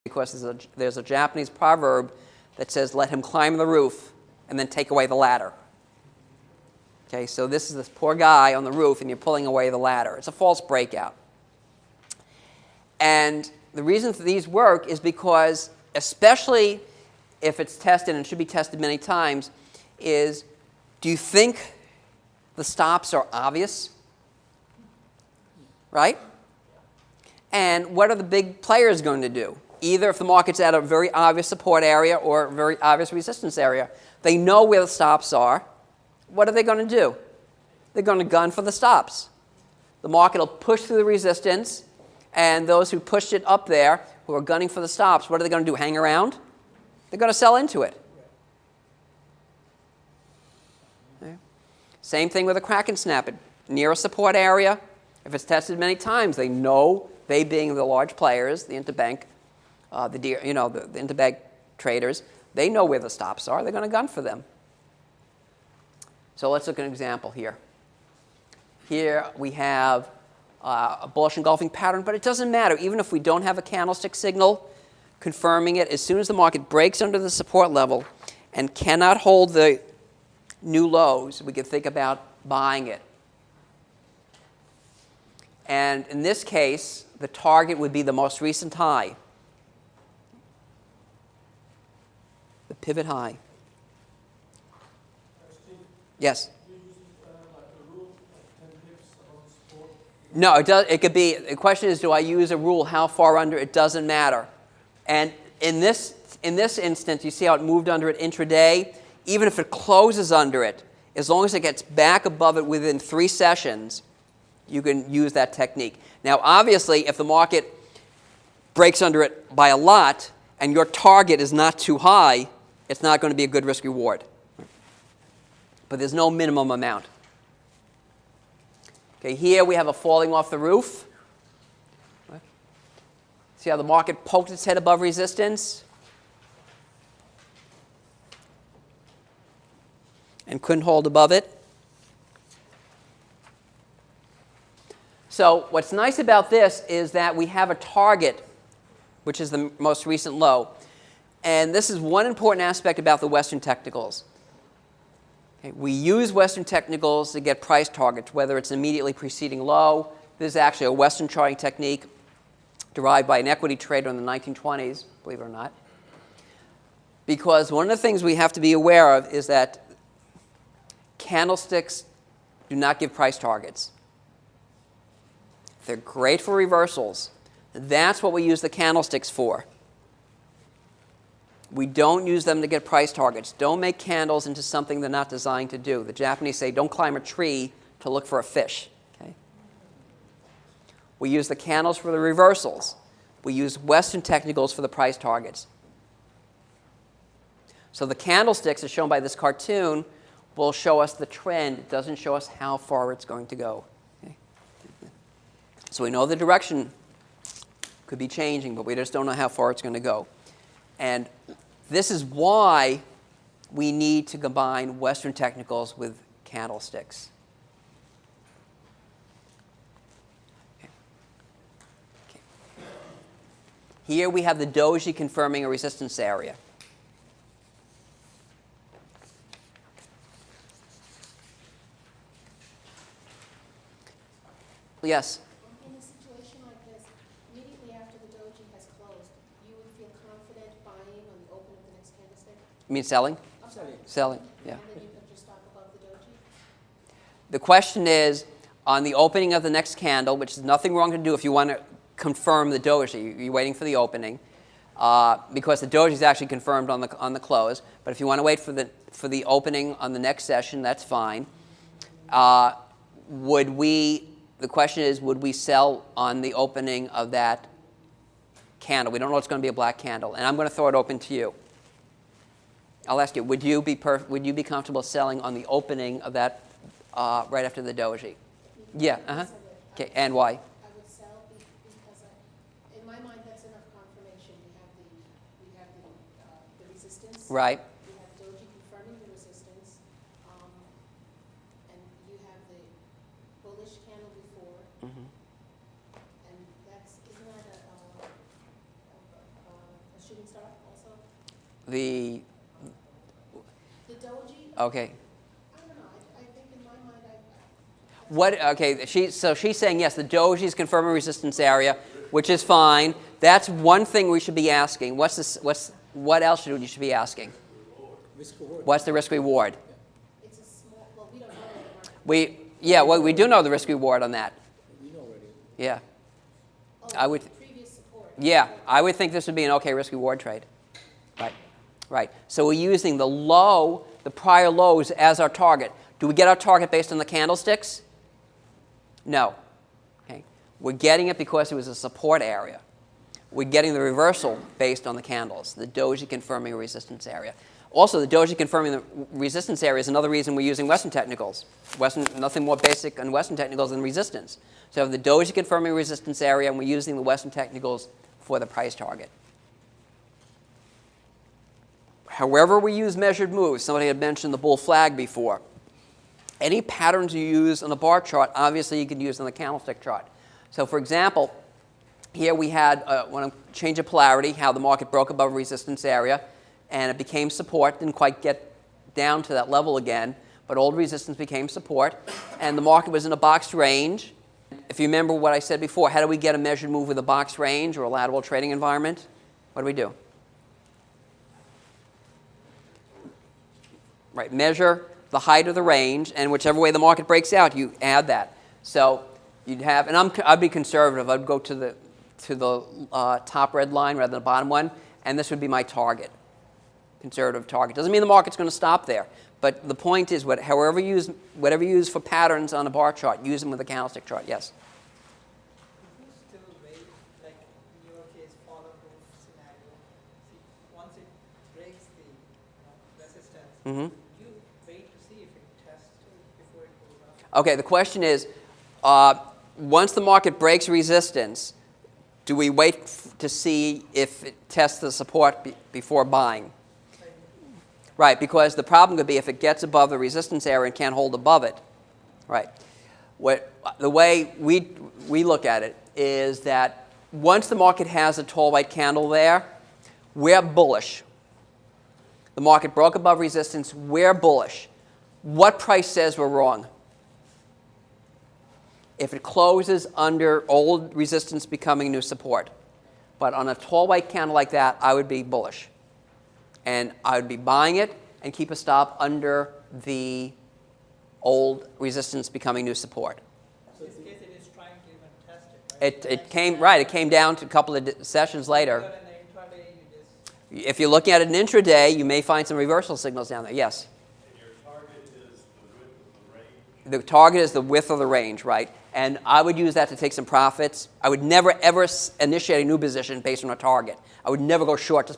because there's a Japanese proverb that says, let him climb the roof and then take away the ladder. Okay, so this is this poor guy on the roof, and you're pulling away the ladder. It's a false breakout. And the reason for these work is because, especially if it's tested, and it should be tested many times, is do you think the stops are obvious? Right? And what are the big players going to do? Either if the market's at a very obvious support area or a very obvious resistance area, they know where the stops are. What are they going to do? They're going to gun for the stops. The market will push through the resistance, and those who pushed it up there, who are gunning for the stops, what are they going to do? Hang around? They're going to sell into it. Okay. Same thing with a crack and snap. Near a support area, if it's tested many times, they know, they being the large players, the interbank, the interbank traders, they know where the stops are. They're going to gun for them. So let's look at an example here. Here we have a bullish engulfing pattern, but it doesn't matter. Even if we don't have a candlestick signal confirming it, as soon as the market breaks under the support level and cannot hold the new lows, we can think about buying it. And in this case, the target would be the most recent high, the pivot high. Yes? No, it does. It could be. The question is, do I use a rule? How far under? It doesn't matter. And in this instance, you see how it moved under it intraday. Even if it closes under it, as long as it gets back above it within 3 sessions, you can use that technique. Now, obviously, if the market breaks under it by a lot and your target is not too high, it's not going to be a good risk reward. But there's no minimum amount. Okay, here we have a falling off the roof. See how the market poked its head above resistance and couldn't hold above it. So what's nice about this is that we have a target, which is the most recent low. And this is one important aspect about the Western technicals. Okay, we use Western technicals to get price targets, whether it's immediately preceding low. This is actually a Western charting technique derived by an equity trader in the 1920s, believe it or not. Because one of the things we have to be aware of is that candlesticks do not give price targets. They're great for reversals. That's what we use the candlesticks for. We don't use them to get price targets. Don't make candles into something they're not designed to do. The Japanese say, don't climb a tree to look for a fish. Okay? We use the candles for the reversals. We use Western technicals for the price targets. So the candlesticks, as shown by this cartoon, will show us the trend. It doesn't show us how far it's going to go. Okay? So we know the direction could be changing, but we just don't know how far it's going to go. And this is why we need to combine Western technicals with candlesticks. Okay. Okay. Here we have the doji confirming a resistance area. Yes? In a situation like this, immediately after the doji has closed, you would feel confident buying on the open of the next candlestick? You mean selling? I'm sorry. Selling, yeah. And then you could just stop above the doji? The question is, on the opening of the next candle, which is nothing wrong to do if you want to confirm the doji. You're waiting for the opening, because the doji is actually confirmed on the close. But if you want to wait for the opening on the next session, that's fine. The question is, would we sell on the opening of that candle? We don't know it's going to be a black candle, and I'm going to throw it open to you. I'll ask you, would you be comfortable selling on the opening of that right after the doji? Yeah. Uh-huh. Okay. And why? I would sell because in my mind that's enough confirmation. We have the resistance. Right. We have doji confirming the resistance, and you have the bullish candle before. Mm-hmm. And isn't that a shooting star also? The, The doji, okay. I don't know, I think in my mind, What, okay, so she's saying yes, the doji is confirming resistance area, which is fine. That's one thing we should be asking. What else should you be asking? Risk reward. What's the risk reward? it's a small, well, we don't know the market. We do know the risk reward on that. We know already. Yeah. Oh, I would- the previous support. Yeah, I would think this would be an okay risk reward trade. Right. Right. So we're using the prior lows as our target. Do we get our target based on the candlesticks? No. Okay. We're getting it because it was a support area. We're getting the reversal based on the candles, the doji confirming a resistance area. Also, the doji confirming the resistance area is another reason we're using Western technicals. Nothing more basic on Western technicals than resistance. So the doji confirming resistance area, and we're using the Western technicals for the price target. However we use measured moves, somebody had mentioned the bull flag before. Any patterns you use on a bar chart, obviously you can use on the candlestick chart. So for example, here we had one change of polarity, how the market broke above a resistance area, and it became support, didn't quite get down to that level again, but old resistance became support, and the market was in a boxed range. If you remember what I said before, how do we get a measured move with a boxed range or a lateral trading environment? What do we do? Right, measure the height of the range, and whichever way the market breaks out, you add that. So you'd have, and I'd be conservative. I'd go to the top red line rather than the bottom one, and this would be my target, conservative target. Doesn't mean the market's going to stop there, but the point is, whatever you use for patterns on a bar chart, use them with a candlestick chart. Yes. You still wait, like in your case, follow move scenario. See, once it breaks the resistance, Mm-hmm. you wait to see if it tests before it goes up. Okay, the question is, once the market breaks resistance, do we wait to see if it tests the support before buying? Right, because the problem could be if it gets above the resistance area and can't hold above it. Right. The way we look at it is that once the market has a tall white candle there, we're bullish. The market broke above resistance, we're bullish. What price says we're wrong? If it closes under old resistance becoming new support. But on a tall white candle like that, I would be bullish. And I would be buying it and keep a stop under the old resistance becoming new support. In this case, it is trying to even test it, It came down to a couple of sessions later. But in the intraday, you just If you're looking at it in intraday, you may find some reversal signals down there. Yes? And your target is the width of the range? The target is the width of the range, right? And I would use that to take some profits. I would never, ever initiate a new position based on a target. I would never go short just because